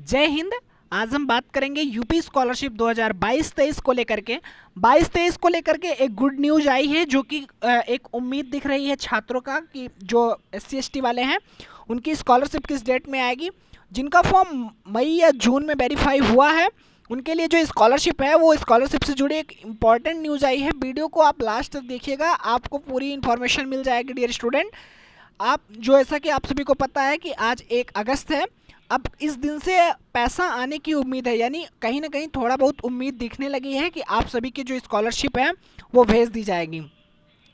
जय हिंद। आज हम बात करेंगे यूपी स्कॉलरशिप 2022-23 को लेकर के 22-23 को लेकर के एक गुड न्यूज आई है, जो कि एक उम्मीद दिख रही है छात्रों का कि जो SC ST वाले हैं उनकी स्कॉलरशिप किस डेट में आएगी। जिनका फॉर्म मई या जून में वेरीफाई हुआ है उनके लिए जो स्कॉलरशिप है वो स्कॉलरशिप से जुड़ी एक इम्पॉर्टेंट न्यूज़ आई है। वीडियो को आप लास्ट तक देखिएगा, आपको पूरी इन्फॉर्मेशन मिल जाएगी डियर स्टूडेंट। आप जो ऐसा कि आप सभी को पता है कि आज 1 अगस्त है। अब इस दिन से पैसा आने की उम्मीद है, यानी कहीं ना कहीं थोड़ा बहुत उम्मीद दिखने लगी है कि आप सभी की जो स्कॉलरशिप है वो भेज दी जाएगी।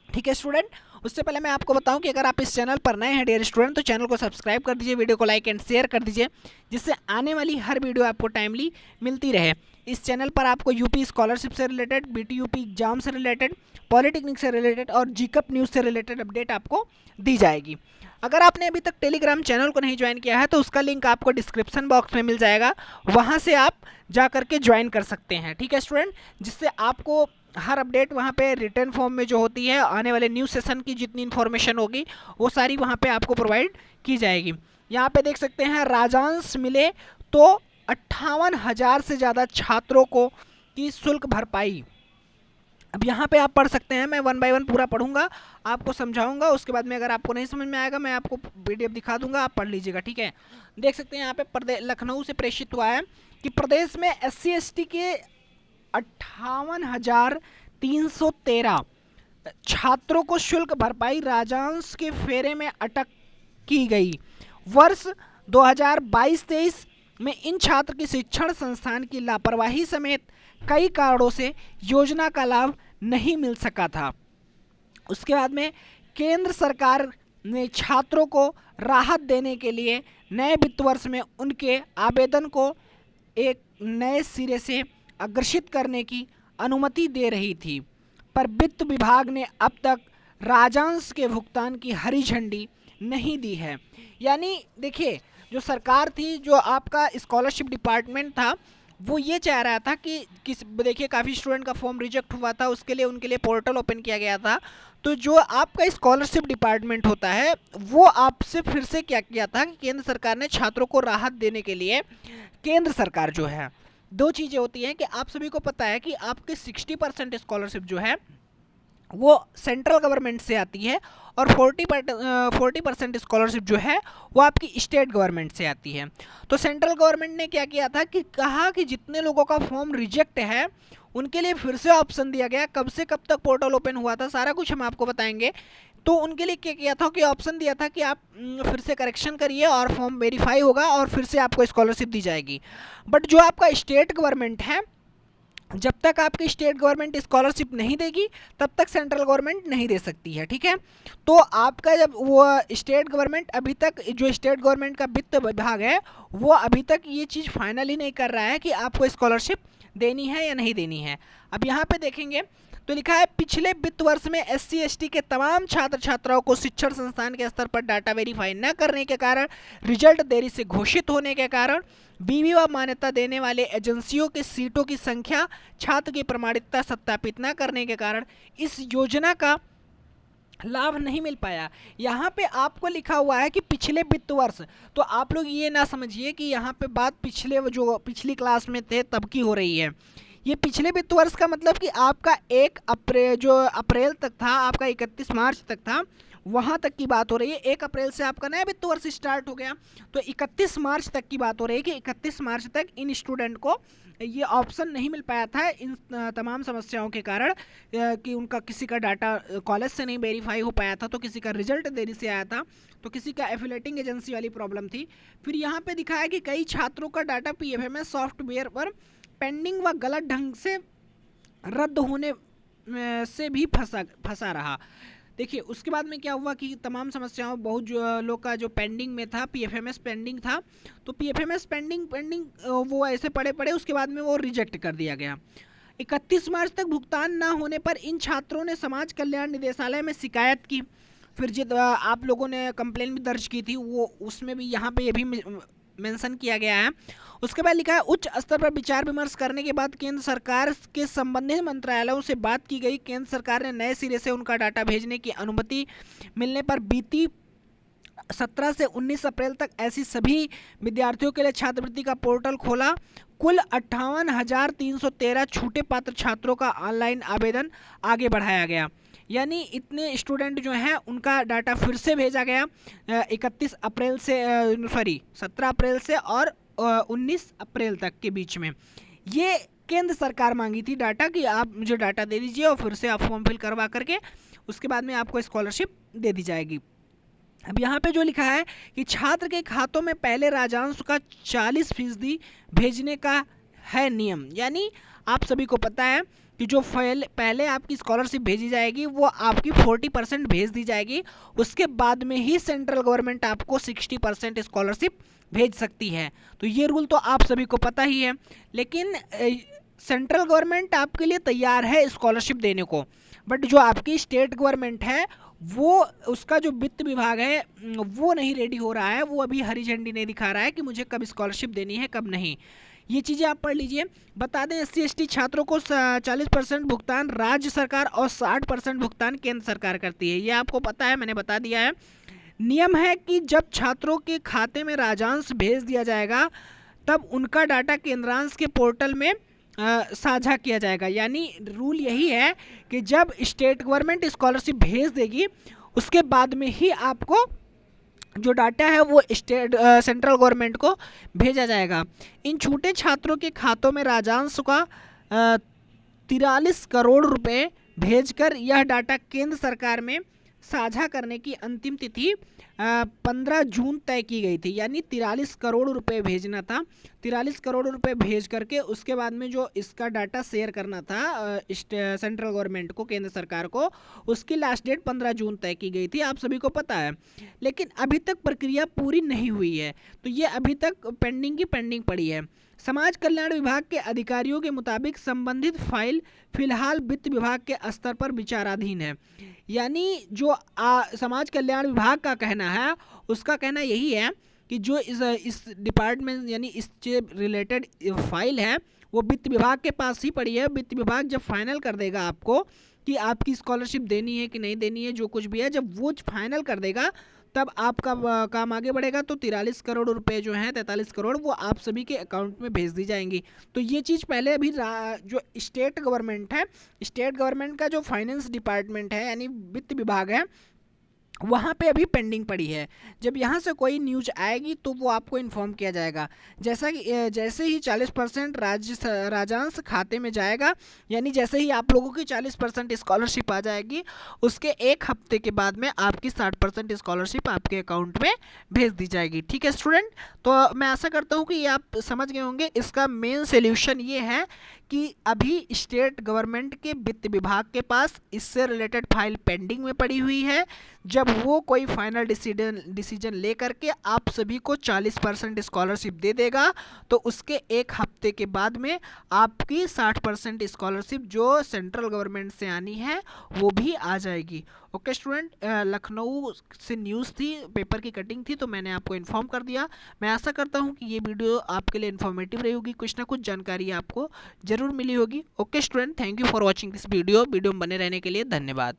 ठीक है स्टूडेंट, उससे पहले मैं आपको बताऊं कि अगर आप इस चैनल पर नए हैं डियर स्टूडेंट तो चैनल को सब्सक्राइब कर दीजिए, वीडियो को लाइक एंड शेयर कर दीजिए, जिससे आने वाली हर वीडियो आपको टाइमली मिलती रहे। इस चैनल पर आपको यूपी स्कॉलरशिप से रिलेटेड, BTUP एग्जाम से रिलेटेड, पॉलिटेक्निक से रिलेटेड और जीकअप न्यूज़ से रिलेटेड अपडेट आपको दी जाएगी। अगर आपने अभी तक टेलीग्राम चैनल को नहीं ज्वाइन किया है तो उसका लिंक आपको डिस्क्रिप्शन बॉक्स में मिल जाएगा, वहाँ से आप जा करके ज्वाइन कर सकते हैं। ठीक है स्टूडेंट, जिससे आपको हर अपडेट वहाँ पे रिटर्न फॉर्म में जो होती है, आने वाले न्यूज़ सेशन की जितनी इन्फॉर्मेशन होगी वो सारी वहाँ पे आपको प्रोवाइड की जाएगी। यहाँ पे देख सकते हैं राजांश मिले तो 58,000 से ज़्यादा छात्रों को की शुल्क भरपाई। अब यहाँ पे आप पढ़ सकते हैं, मैं 1 बाय 1 पूरा पढ़ूंगा, आपको समझाऊंगा, उसके बाद में अगर आपको नहीं समझ में आएगा मैं आपको PDF दिखा दूंगा, आप पढ़ लीजिएगा। ठीक है, देख सकते हैं यहाँ पे लखनऊ से प्रेषित हुआ है कि प्रदेश में SC ST के 58,313 छात्रों को शुल्क भरपाई राजांश के फेरे में अटक की गई। वर्ष 2022-23 में इन छात्र की शिक्षण संस्थान की लापरवाही समेत कई कारणों से योजना का लाभ नहीं मिल सका था। उसके बाद में केंद्र सरकार ने छात्रों को राहत देने के लिए नए वित्त वर्ष में उनके आवेदन को एक नए सिरे से अग्रेसित करने की अनुमति दे रही थी, पर वित्त विभाग ने अब तक राजांश के भुगतान की हरी झंडी नहीं दी है। यानी देखिए, जो सरकार थी, जो आपका स्कॉलरशिप डिपार्टमेंट था, वो ये चाह रहा था कि देखिए काफ़ी स्टूडेंट का फॉर्म रिजेक्ट हुआ था, उसके लिए उनके लिए पोर्टल ओपन किया गया था। तो जो आपका स्कॉलरशिप डिपार्टमेंट होता है वो आपसे फिर से क्या किया था कि केंद्र सरकार ने छात्रों को राहत देने के लिए, केंद्र सरकार जो है, दो चीज़ें होती हैं कि आप सभी को पता है कि आपके 60% स्कॉलरशिप जो है वो सेंट्रल गवर्नमेंट से आती है और 40% स्कॉलरशिप जो है वो आपकी स्टेट गवर्नमेंट से आती है। तो सेंट्रल गवर्नमेंट ने क्या किया था कि कहा कि जितने लोगों का फॉर्म रिजेक्ट है उनके लिए फिर से ऑप्शन दिया गया। कब से कब तक पोर्टल ओपन हुआ था सारा कुछ हम आपको बताएंगे। तो उनके लिए क्या किया था कि ऑप्शन दिया था कि आप फिर से करेक्शन करिए और फॉर्म वेरीफाई होगा और फिर से आपको स्कॉलरशिप दी जाएगी। बट जो आपका स्टेट गवर्नमेंट है, जब तक आपकी स्टेट गवर्नमेंट स्कॉलरशिप नहीं देगी तब तक सेंट्रल गवर्नमेंट नहीं दे सकती है। ठीक है, तो आपका जब वो स्टेट गवर्नमेंट, अभी तक जो स्टेट गवर्नमेंट का वित्त विभाग है वो अभी तक ये चीज़ फाइनली नहीं कर रहा है कि आपको स्कॉलरशिप देनी है या नहीं देनी है। अब यहाँ पे देखेंगे तो लिखा है पिछले वित्त वर्ष में SC ST के तमाम छात्र छात्राओं को शिक्षण संस्थान के स्तर पर डाटा वेरीफाई न करने के कारण, रिजल्ट देरी से घोषित होने के कारण, बीवी व मान्यता देने वाले एजेंसियों के सीटों की संख्या, छात्र की प्रमाणिकता सत्यापित न करने के कारण इस योजना का लाभ नहीं मिल पाया। यहाँ पे आपको लिखा हुआ है कि पिछले वित्त वर्ष, तो आप लोग ये ना समझिए कि यहाँ पे बात पिछले जो पिछली क्लास में थे तब की हो रही है। ये पिछले वित्त वर्ष का मतलब कि आपका 1 अप्रैल, जो अप्रैल तक था, आपका 31 मार्च तक था, वहाँ तक की बात हो रही है। 1 अप्रैल से आपका नया वित्त वर्ष स्टार्ट हो गया, तो 31 मार्च तक की बात हो रही है कि 31 मार्च तक इन स्टूडेंट को ये ऑप्शन नहीं मिल पाया था इन तमाम समस्याओं के कारण, कि उनका किसी का डाटा कॉलेज से नहीं वेरीफाई हो पाया था, तो किसी का रिजल्ट देरी से आया था, तो किसी का एफिलेटिंग एजेंसी वाली प्रॉब्लम थी। फिर यहाँ पे दिखा है कि कई छात्रों का डाटा PFMS सॉफ्टवेयर पर पेंडिंग व गलत ढंग से रद्द होने से भी फंसा रहा। देखिए उसके बाद में क्या हुआ कि तमाम समस्याओं, बहुत जो लोग का जो पेंडिंग में था, PFMS पेंडिंग था, तो PFMS पेंडिंग वो ऐसे पड़े उसके बाद में वो रिजेक्ट कर दिया गया। 31 मार्च तक भुगतान ना होने पर इन छात्रों ने समाज कल्याण निदेशालय में शिकायत की। फिर जित आप लोगों ने कंप्लेन भी दर्ज की थी, वो उसमें भी यहाँ पे ये भी मेंशन किया गया है। उसके बाद लिखा है उच्च स्तर पर विचार विमर्श करने के बाद केंद्र सरकार के संबंधित मंत्रालयों से बात की गई। केंद्र सरकार ने नए सिरे से उनका डाटा भेजने की अनुमति मिलने पर बीती 17 से 19 अप्रैल तक ऐसी सभी विद्यार्थियों के लिए छात्रवृत्ति का पोर्टल खोला। कुल 58,313 छूटे पात्र छात्रों का ऑनलाइन आवेदन आगे बढ़ाया गया। यानी इतने स्टूडेंट जो हैं उनका डाटा फिर से भेजा गया 31 अप्रैल से 17 अप्रैल से और 19 अप्रैल तक के बीच में। ये केंद्र सरकार मांगी थी डाटा कि आप मुझे डाटा दे दीजिए और फिर से आप फॉर्म फिल करवा करके उसके बाद में आपको स्कॉलरशिप दे दी जाएगी। अब यहाँ पे जो लिखा है कि छात्र के खातों में पहले राजस्व का 40% भेजने का है नियम। यानी आप सभी को पता है कि जो पहले आपकी स्कॉलरशिप भेजी जाएगी वो आपकी 40% भेज दी जाएगी, उसके बाद में ही सेंट्रल गवर्नमेंट आपको 60% स्कॉलरशिप भेज सकती है। तो ये रूल तो आप सभी को पता ही है, लेकिन सेंट्रल गवर्नमेंट आपके लिए तैयार है स्कॉलरशिप देने को, बट जो आपकी स्टेट गवर्नमेंट है वो उसका जो वित्त विभाग है वो नहीं रेडी हो रहा है, वो अभी हरी झंडी नहीं दिखा रहा है कि मुझे कब स्कॉलरशिप देनी है कब नहीं। ये चीज़ें आप पढ़ लीजिए। बता दें SC/ST छात्रों को 40% भुगतान राज्य सरकार और 60% भुगतान केंद्र सरकार करती है। ये आपको पता है, मैंने बता दिया है। नियम है कि जब छात्रों के खाते में राजस्व भेज दिया जाएगा तब उनका डाटा केंद्रांश के पोर्टल में साझा किया जाएगा। यानी रूल यही है कि जब स्टेट गवर्नमेंट स्कॉलरशिप भेज देगी उसके बाद में ही आपको जो डाटा है वो सेंट्रल गवर्नमेंट को भेजा जाएगा। इन छूटे छात्रों के खातों में राजस्व का 43 करोड़ रुपए भेजकर यह डाटा केंद्र सरकार में साझा करने की अंतिम तिथि 15 जून तय की गई थी। यानी 43 करोड़ रुपए भेजना था, 43 करोड़ रुपए भेज करके उसके बाद में जो इसका डाटा शेयर करना था सेंट्रल गवर्नमेंट को, केंद्र सरकार को, उसकी लास्ट डेट 15 जून तय की गई थी, आप सभी को पता है। लेकिन अभी तक प्रक्रिया पूरी नहीं हुई है, तो ये अभी तक पेंडिंग की पेंडिंग पड़ी है। समाज कल्याण विभाग के अधिकारियों के मुताबिक संबंधित फाइल फिलहाल वित्त विभाग के स्तर पर विचाराधीन है। यानी जो समाज कल्याण विभाग का कहना है, उसका कहना यही है कि जो इस डिपार्टमेंट यानी इससे रिलेटेड फाइल है वो वित्त विभाग के पास ही पड़ी है। वित्त विभाग जब फाइनल कर देगा आपको कि आपकी स्कॉलरशिप देनी है कि नहीं देनी है, जो कुछ भी है, जब वो फाइनल कर देगा तब आपका काम आगे बढ़ेगा। तो 43 करोड़ रुपए जो हैं, 43 करोड़, वो आप सभी के अकाउंट में भेज दी जाएंगी। तो ये चीज़ पहले अभी जो स्टेट गवर्नमेंट है, स्टेट गवर्नमेंट का जो फाइनेंस डिपार्टमेंट है यानी वित्त विभाग है, वहाँ पे अभी पेंडिंग पड़ी है। जब यहाँ से कोई न्यूज आएगी तो वो आपको इन्फॉर्म किया जाएगा। जैसे ही 40% राजस्व खाते में जाएगा, यानी जैसे ही आप लोगों की 40% स्कॉलरशिप आ जाएगी, उसके एक हफ्ते के बाद में आपकी 60% स्कॉलरशिप आपके अकाउंट में भेज दी जाएगी। ठीक है स्टूडेंट, तो मैं आशा करता हूँ कि ये आप समझ गए होंगे। इसका मेन सोल्यूशन ये है कि अभी स्टेट गवर्नमेंट के वित्त विभाग के पास इससे रिलेटेड फाइल पेंडिंग में पड़ी हुई है। जब वो कोई फाइनल डिसीजन ले करके आप सभी को 40% स्कॉलरशिप दे देगा तो उसके एक हफ्ते के बाद में आपकी 60% स्कॉलरशिप जो सेंट्रल गवर्नमेंट से आनी है वो भी आ जाएगी। ओके स्टूडेंट, लखनऊ से न्यूज़ थी, पेपर की कटिंग थी, तो मैंने आपको इन्फॉर्म कर दिया। मैं आशा करता हूँ कि ये वीडियो आपके लिए इन्फॉर्मेटिव रही होगी, कुछ ना कुछ जानकारी आपको जरूर मिली होगी। Okay student, thank you for watching this video में बने रहने के लिए धन्यवाद।